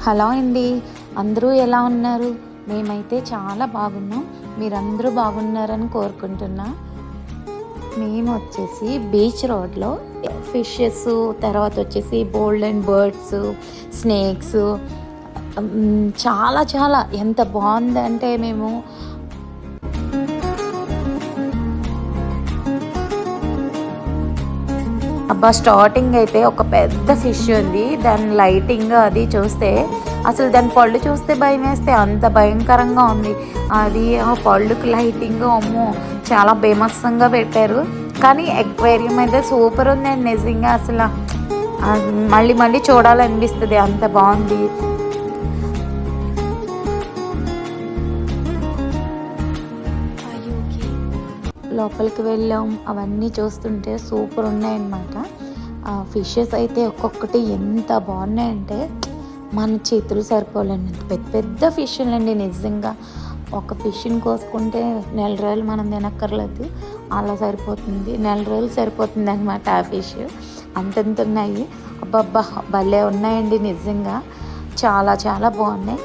Hello అండి, అందరూ ఎలా ఉన్నారు? మేమైతే చాలా బాగున్నాం. మీరందరూ బాగున్నారని కోరుకుంటున్నా. మేము వచ్చేసి బీచ్ రోడ్లో ఫిషెస్, తర్వాత వచ్చేసి బోల్డ్ అండ్ బర్డ్స్, స్నేక్స్, చాలా చాలా ఎంత బాగుందంటే మేము స్టార్టింగ్ అయితే ఒక పెద్ద ఫిష్ ఉంది. దాని లైటింగ్ అది చూస్తే అసలు దాని పళ్ళు చూస్తే భయం వేస్తే అంత భయంకరంగా ఉంది. అది ఆ పళ్ళుకి లైటింగ్ అమ్మో చాలా బేమస్సంగా పెట్టారు. కానీ ఎక్వేరియం అయితే సూపర్ ఉందండి నిజంగా. అసలు మళ్ళీ మళ్ళీ చూడాలనిపిస్తుంది, అంత బాగుంది. లోపలికి వెళ్ళాం, అవన్నీ చూస్తుంటే సూపర్ ఉన్నాయన్నమాట. ఫిషెస్ అయితే ఒక్కొక్కటి ఎంత బాగున్నాయంటే మన చేతులు సరిపోలేండి. పెద్ద పెద్ద ఫిష్లండి నిజంగా. ఒక ఫిష్ని కోసుకుంటే 1 నెల రోజులు మనం తినక్కర్లేదు, అలా సరిపోతుంది. 1 నెల రోజులు సరిపోతుంది అనమాట ఆ ఫిష్. అంతంత ఉన్నాయి. అబ్బబ్బా భలే ఉన్నాయండి నిజంగా, చాలా చాలా బాగున్నాయి.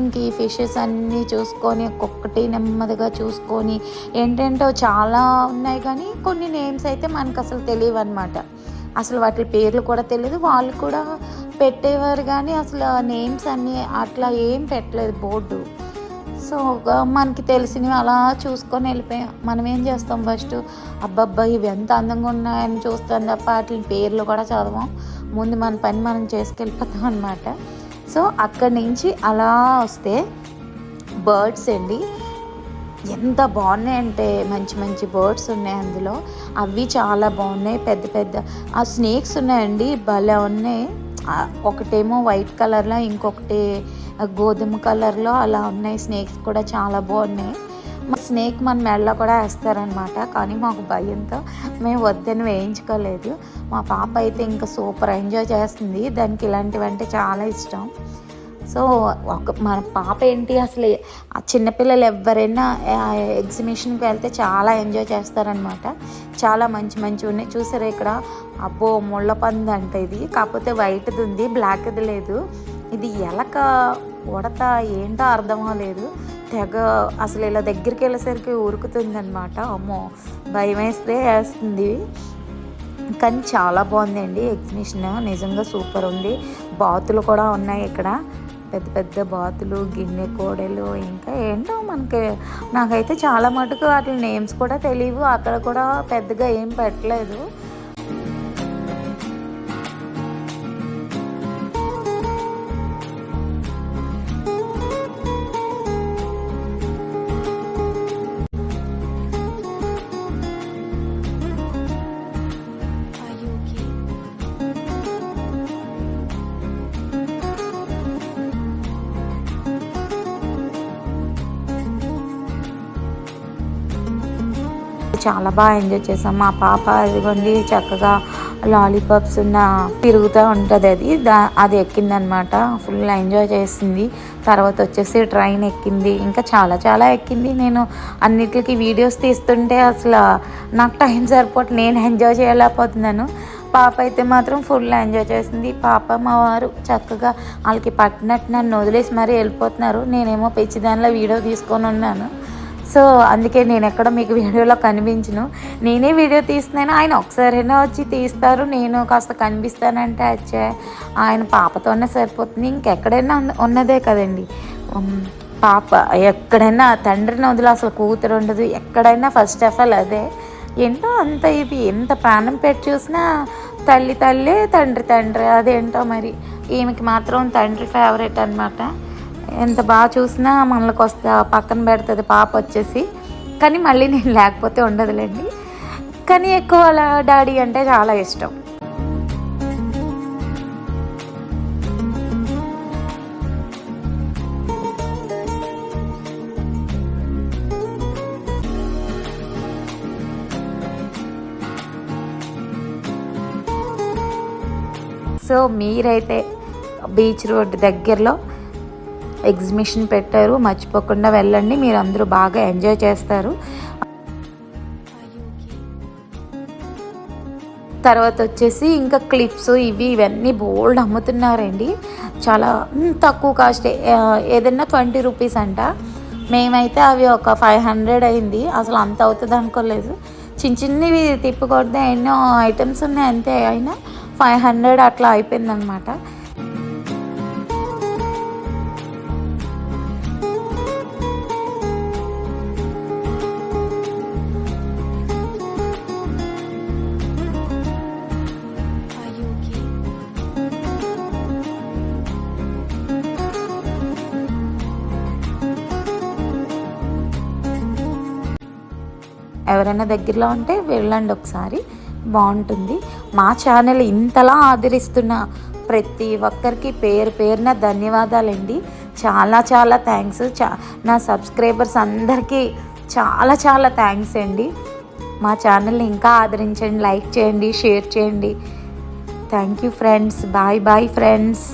ఇంక ఈ ఫిషెస్ అన్నీ చూసుకొని ఒక్కొక్కటి నెమ్మదిగా చూసుకొని ఏంటంటే చాలా ఉన్నాయి కానీ కొన్ని నేమ్స్ అయితే మనకు అసలు తెలియవు అనమాట. అసలు వాటి పేర్లు కూడా తెలియదు. వాళ్ళు కూడా పెట్టేవారు కానీ అసలు నేమ్స్ అన్నీ అట్లా ఏం పెట్టలేదు బోర్డు. సో మనకి తెలిసినవి అలా చూసుకొని వెళ్ళిపోయాం. మనం ఏం చేస్తాం, ఫస్ట్ అబ్బబ్బా ఇవి ఎంత అందంగా ఉన్నాయని చూస్తాం తప్ప వాటి పేర్లు కూడా చదవం. ముందు మన పని మనం చేసుకెళ్ళిపోతాం అనమాట. సో అక్కడి నుంచి అలా వస్తే బర్డ్స్ అండి ఎంత బాగున్నాయంటే మంచి మంచి బర్డ్స్ ఉన్నాయి అందులో. అవి చాలా బాగున్నాయి. పెద్ద పెద్ద ఆ స్నేక్స్ ఉన్నాయండి, భలే ఉన్నాయి. ఒకటేమో వైట్ కలర్లో, ఇంకొకటి గోధుమ కలర్లో అలా ఉన్నాయి. స్నేక్స్ కూడా చాలా బాగున్నాయి. మా స్నేక్ మన మెడలో కూడా వేస్తారనమాట. కానీ మాకు భయంతో మేము వద్దని వేయించుకోలేదు. మా పాప అయితే ఇంకా సూపర్ ఎంజాయ్ చేస్తుంది. దానికి ఇలాంటివంటే చాలా ఇష్టం. సో మన పాప ఏంటి అసలు చిన్నపిల్లలు ఎవరైనా ఎగ్జిబిషన్కి వెళ్తే చాలా ఎంజాయ్ చేస్తారనమాట. చాలా మంచి మంచి ఉన్నాయి. చూసారా ఇక్కడ, అబ్బో ముళ్ళ పంది అంట ఇది. కాకపోతే వైట్ది ఉంది, బ్లాక్ది లేదు. ఇది ఎలక ఉడత ఏంటో అర్థం అవ్వలేదు. తెగ అసలు ఇలా దగ్గరికి వెళ్ళేసరికి ఉరుకుతుంది అనమాట. అమ్మో భయం వేస్తుంది. కానీ చాలా బాగుందండి ఎగ్జిబిషన్, నిజంగా సూపర్ ఉంది. బాతులు కూడా ఉన్నాయి ఇక్కడ, పెద్ద పెద్ద బాతులు, గిన్నె కోడలు, ఇంకా ఏంటో నాకైతే చాలా మటుకు వాటి నేమ్స్ కూడా తెలియవు. అక్కడ కూడా పెద్దగా ఏం పెట్టలేదు. చాలా బాగా ఎంజాయ్ చేసాం. మా పాప ఇదిగోండి చక్కగా లాలీపాప్స్ తిరుగుతూ ఉంటుంది. అది ఎక్కిందనమాట. ఫుల్ ఎంజాయ్ చేసింది. తర్వాత వచ్చేసి ట్రైన్ ఎక్కింది. ఇంకా చాలా చాలా ఎక్కింది. నేను అన్నిటికీ వీడియోస్ తీస్తుంటే అసలు నాకు టైం సరిపోతే నేను ఎంజాయ్ చేయలేకపోతున్నాను. పాప అయితే మాత్రం ఫుల్ ఎంజాయ్ చేసింది. పాప మా వారు చక్కగా వాళ్ళకి పట్టినట్టు నన్ను వదిలేసి మరీ వెళ్ళిపోతున్నారు. నేనేమో పిచ్చిదానిలో వీడియో తీసుకొని ఉన్నాను. సో అందుకే నేను ఎక్కడ మీకు వీడియోలో కనిపించను. నేనే వీడియో తీస్తున్నాను, ఆయన ఒకసారైనా వచ్చి తీస్తారు, నేను కాస్త కనిపిస్తానంటే వచ్చే ఆయన పాపతోనే సరిపోతుంది. ఇంకెక్కడైనా ఉన్నదే కదండి పాప. ఎక్కడైనా తండ్రిని వదిలి అసలు కూతురు ఉండదు. ఎక్కడైనా ఫస్ట్ ఆఫ్ ఆల్ అదే. ఏంటో అంత ఇది ఎంత ప్రాణం పెట్టి చూసినా తల్లి తల్లి, తండ్రి తండ్రి. అదేంటో మరి ఈమెకి మాత్రం తండ్రి ఫేవరెట్ అనమాట. ఎంత బాగా చూసినా మనలోకి వస్తే పక్కన పెడుతుంది పాప వచ్చేసి. కానీ మళ్ళీ నేను లేకపోతే ఉండదులేండి. కానీ ఎక్కువ వాళ్ళ డాడీ అంటే చాలా ఇష్టం. సో మీరైతే బీచ్ రోడ్ దగ్గరలో ఎగ్జిబిషన్ పెట్టారు, మర్చిపోకుండా వెళ్ళండి. మీరు అందరూ బాగా ఎంజాయ్ చేస్తారు. తర్వాత వచ్చేసి ఇంకా క్లిప్స్ ఇవన్నీ బోల్డ్ అమ్ముతున్నారండి. చాలా తక్కువ కాస్టే, ఏదన్నా 20 రూపీస్ అంట. మేమైతే అవి ఒక 500 అయింది. అసలు అంత అవుతుంది అనుకోలేదు. చిన్నవి తిప్పుకొడితే ఎన్నో ఐటమ్స్ ఉన్నాయి అంతే, అయినా 500 అట్లా అయిపోయిందనమాట. ఎవరైనా దగ్గరలో ఉంటే వెళ్ళండి ఒకసారి, బాగుంటుంది. మా ఛానల్ ఇంతలా ఆదరిస్తున్న ప్రతి ఒక్కరికి పేరు పేరున ధన్యవాదాలండి. చాలా చాలా థ్యాంక్స్. నా సబ్స్క్రైబర్స్ అందరికీ చాలా చాలా థ్యాంక్స్ అండి. మా ఛానల్ని ఇంకా ఆదరించండి, లైక్ చేయండి, షేర్ చేయండి. Thank you friends. Bye bye friends.